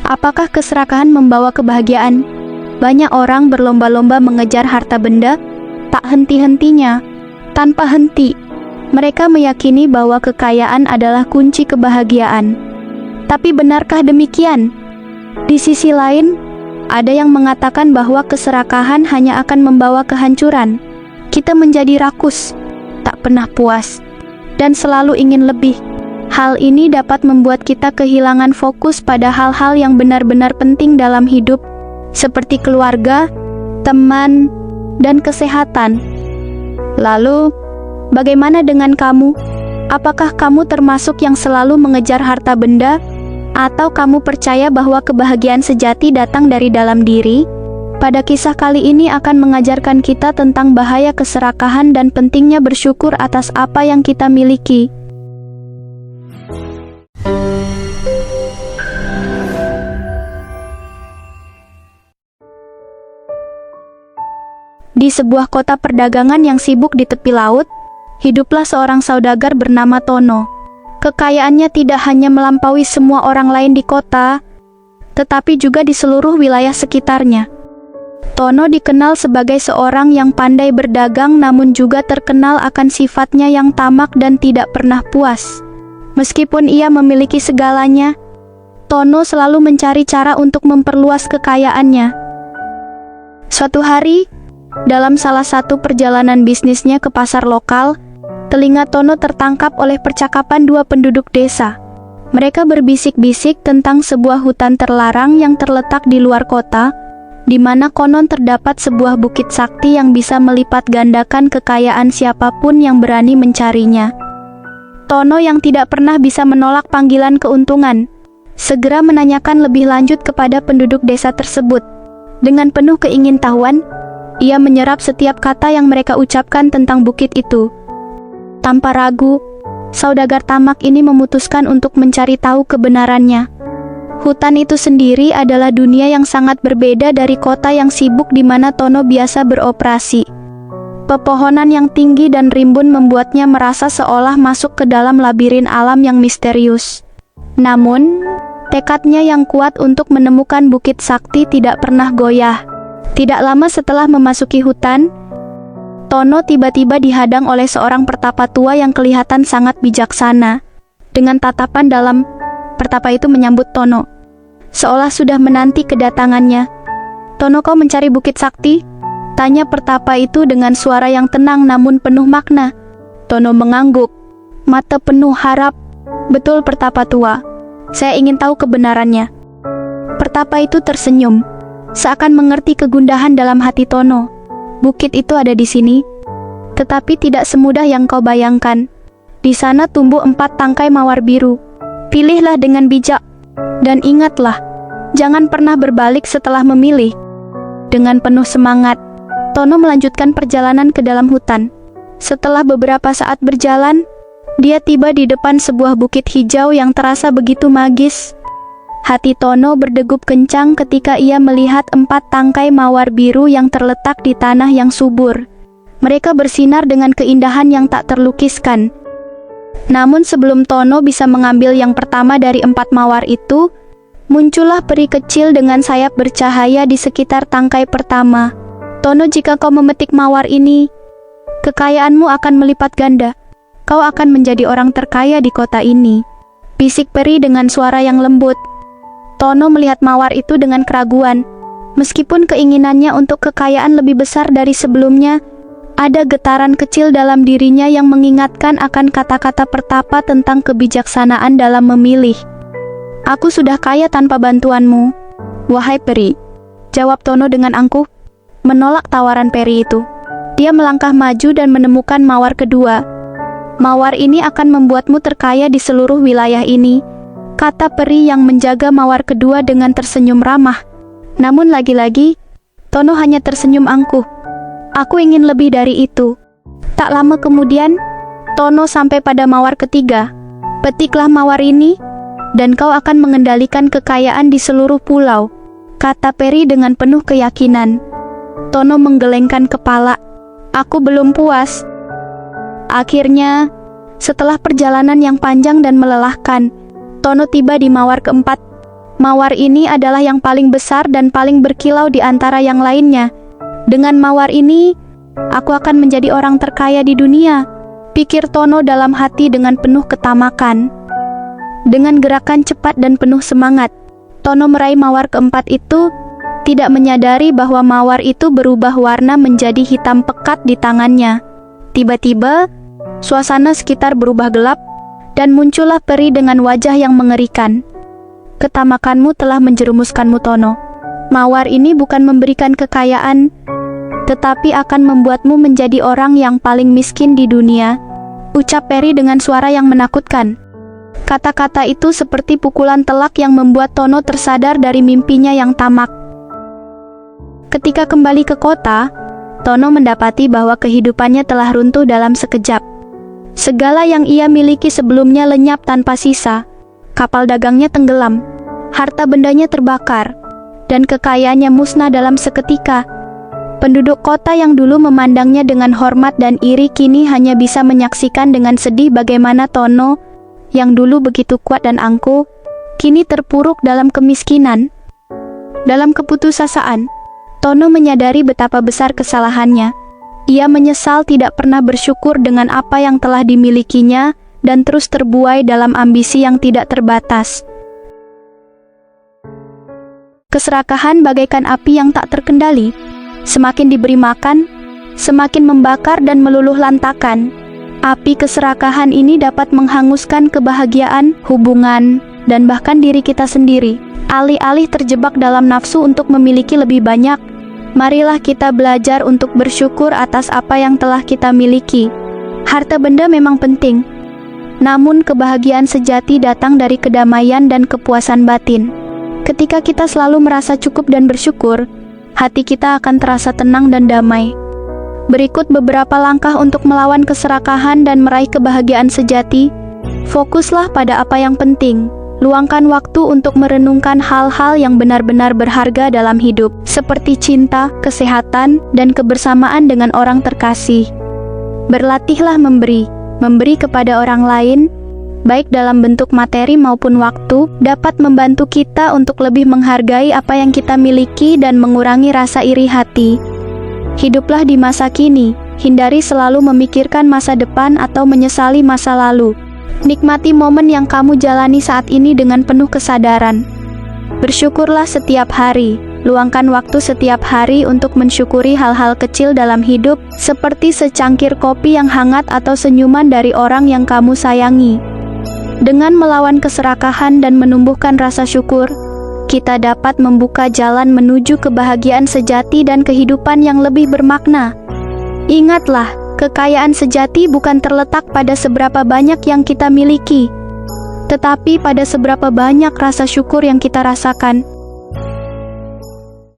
Apakah keserakahan membawa kebahagiaan? Banyak orang berlomba-lomba mengejar harta benda, tak henti-hentinya. Tanpa henti, mereka meyakini bahwa kekayaan adalah kunci kebahagiaan. Tapi benarkah demikian? Di sisi lain, ada yang mengatakan bahwa keserakahan hanya akan membawa kehancuran. Kita menjadi rakus, tak pernah puas, dan selalu ingin lebih. Hal ini dapat membuat kita kehilangan fokus pada hal-hal yang benar-benar penting dalam hidup, seperti keluarga, teman, dan kesehatan. Lalu, bagaimana dengan kamu? Apakah kamu termasuk yang selalu mengejar harta benda? Atau kamu percaya bahwa kebahagiaan sejati datang dari dalam diri? Pada kisah kali ini akan mengajarkan kita tentang bahaya keserakahan dan pentingnya bersyukur atas apa yang kita miliki. Di sebuah kota perdagangan yang sibuk di tepi laut, hiduplah seorang saudagar bernama Tono. Kekayaannya tidak hanya melampaui semua orang lain di kota, tetapi juga di seluruh wilayah sekitarnya. Tono dikenal sebagai seorang yang pandai berdagang, namun juga terkenal akan sifatnya yang tamak dan tidak pernah puas. Meskipun ia memiliki segalanya, Tono selalu mencari cara untuk memperluas kekayaannya. Suatu hari, dalam salah satu perjalanan bisnisnya ke pasar lokal, telinga Tono tertangkap oleh percakapan dua penduduk desa. Mereka berbisik-bisik tentang sebuah hutan terlarang yang terletak di luar kota, di mana konon terdapat sebuah bukit sakti yang bisa melipat gandakan kekayaan siapapun yang berani mencarinya. Tono yang tidak pernah bisa menolak panggilan keuntungan, segera menanyakan lebih lanjut kepada penduduk desa tersebut. Dengan penuh keingintahuan, ia menyerap setiap kata yang mereka ucapkan tentang bukit itu. Tanpa ragu, saudagar tamak ini memutuskan untuk mencari tahu kebenarannya. Hutan itu sendiri adalah dunia yang sangat berbeda dari kota yang sibuk di mana Tono biasa beroperasi. Pepohonan yang tinggi dan rimbun membuatnya merasa seolah masuk ke dalam labirin alam yang misterius. Namun, tekadnya yang kuat untuk menemukan bukit sakti tidak pernah goyah. Tidak lama setelah memasuki hutan, Tono tiba-tiba dihadang oleh seorang pertapa tua yang kelihatan sangat bijaksana. Dengan tatapan dalam, pertapa itu menyambut Tono, seolah sudah menanti kedatangannya. "Tono, kau mencari bukit sakti?" tanya pertapa itu dengan suara yang tenang namun penuh makna. Tono mengangguk, mata penuh harap. "Betul, pertapa tua. Saya ingin tahu kebenarannya." Pertapa itu tersenyum, seakan mengerti kegundahan dalam hati Tono. "Bukit itu ada di sini, tetapi tidak semudah yang kau bayangkan. Di sana tumbuh 4 tangkai mawar biru. Pilihlah dengan bijak, dan ingatlah, jangan pernah berbalik setelah memilih." Dengan penuh semangat, Tono melanjutkan perjalanan ke dalam hutan. Setelah beberapa saat berjalan, dia tiba di depan sebuah bukit hijau yang terasa begitu magis. Hati Tono berdegup kencang ketika ia melihat 4 tangkai mawar biru yang terletak di tanah yang subur. Mereka bersinar dengan keindahan yang tak terlukiskan. Namun sebelum Tono bisa mengambil yang pertama dari 4 mawar itu, muncullah peri kecil dengan sayap bercahaya di sekitar tangkai pertama. "Tono, jika kau memetik mawar ini, kekayaanmu akan melipat ganda. Kau akan menjadi orang terkaya di kota ini," bisik peri dengan suara yang lembut. Tono melihat mawar itu dengan keraguan. Meskipun keinginannya untuk kekayaan lebih besar dari sebelumnya, ada getaran kecil dalam dirinya yang mengingatkan akan kata-kata pertapa tentang kebijaksanaan dalam memilih. "Aku sudah kaya tanpa bantuanmu, wahai peri," jawab Tono dengan angkuh, menolak tawaran peri itu. Dia melangkah maju dan menemukan mawar kedua. "Mawar ini akan membuatmu terkaya di seluruh wilayah ini," kata peri yang menjaga mawar kedua dengan tersenyum ramah. Namun lagi-lagi, Tono hanya tersenyum angkuh. "Aku ingin lebih dari itu." Tak lama kemudian, Tono sampai pada mawar ketiga. "Petiklah mawar ini, dan kau akan mengendalikan kekayaan di seluruh pulau," kata peri dengan penuh keyakinan. Tono menggelengkan kepala. "Aku belum puas." Akhirnya, setelah perjalanan yang panjang dan melelahkan, Tono tiba di mawar keempat. Mawar ini adalah yang paling besar dan paling berkilau di antara yang lainnya. Dengan mawar ini, aku akan menjadi orang terkaya di dunia, pikir Tono dalam hati dengan penuh ketamakan. Dengan gerakan cepat dan penuh semangat, Tono meraih mawar keempat itu, tidak menyadari bahwa mawar itu berubah warna menjadi hitam pekat di tangannya. Tiba-tiba, suasana sekitar berubah gelap, dan muncullah peri dengan wajah yang mengerikan. Ketamakanmu telah menjerumuskanmu, Tono. Mawar ini bukan memberikan kekayaan, tetapi akan membuatmu menjadi orang yang paling miskin di dunia, ucap peri dengan suara yang menakutkan. Kata-kata itu seperti pukulan telak yang membuat Tono tersadar dari mimpinya yang tamak. Ketika kembali ke kota, Tono mendapati bahwa kehidupannya telah runtuh dalam sekejap. Segala yang ia miliki sebelumnya lenyap tanpa sisa. Kapal dagangnya tenggelam, harta bendanya terbakar, dan kekayaannya musnah dalam seketika. Penduduk kota yang dulu memandangnya dengan hormat dan iri kini hanya bisa menyaksikan dengan sedih bagaimana Tono, yang dulu begitu kuat dan angkuh, kini terpuruk dalam kemiskinan. Dalam keputusasaan, Tono menyadari betapa besar kesalahannya. Ia menyesal tidak pernah bersyukur dengan apa yang telah dimilikinya, dan terus terbuai dalam ambisi yang tidak terbatas. Keserakahan bagaikan api yang tak terkendali. Semakin diberi makan, semakin membakar dan meluluh lantakan. Api keserakahan ini dapat menghanguskan kebahagiaan, hubungan, dan bahkan diri kita sendiri. Alih-alih terjebak dalam nafsu untuk memiliki lebih banyak, marilah kita belajar untuk bersyukur atas apa yang telah kita miliki. Harta benda memang penting, namun kebahagiaan sejati datang dari kedamaian dan kepuasan batin. Ketika kita selalu merasa cukup dan bersyukur, hati kita akan terasa tenang dan damai. Berikut beberapa langkah untuk melawan keserakahan dan meraih kebahagiaan sejati. Fokuslah pada apa yang penting. Luangkan waktu untuk merenungkan hal-hal yang benar-benar berharga dalam hidup, seperti cinta, kesehatan, dan kebersamaan dengan orang terkasih. Berlatihlah memberi kepada orang lain, baik dalam bentuk materi maupun waktu, dapat membantu kita untuk lebih menghargai apa yang kita miliki dan mengurangi rasa iri hati. Hiduplah di masa kini, hindari selalu memikirkan masa depan atau menyesali masa lalu. Nikmati momen yang kamu jalani saat ini dengan penuh kesadaran. Bersyukurlah setiap hari. Luangkan waktu setiap hari untuk mensyukuri hal-hal kecil dalam hidup, seperti secangkir kopi yang hangat atau senyuman dari orang yang kamu sayangi. Dengan melawan keserakahan dan menumbuhkan rasa syukur, kita dapat membuka jalan menuju kebahagiaan sejati dan kehidupan yang lebih bermakna. Ingatlah, kekayaan sejati bukan terletak pada seberapa banyak yang kita miliki, tetapi pada seberapa banyak rasa syukur yang kita rasakan.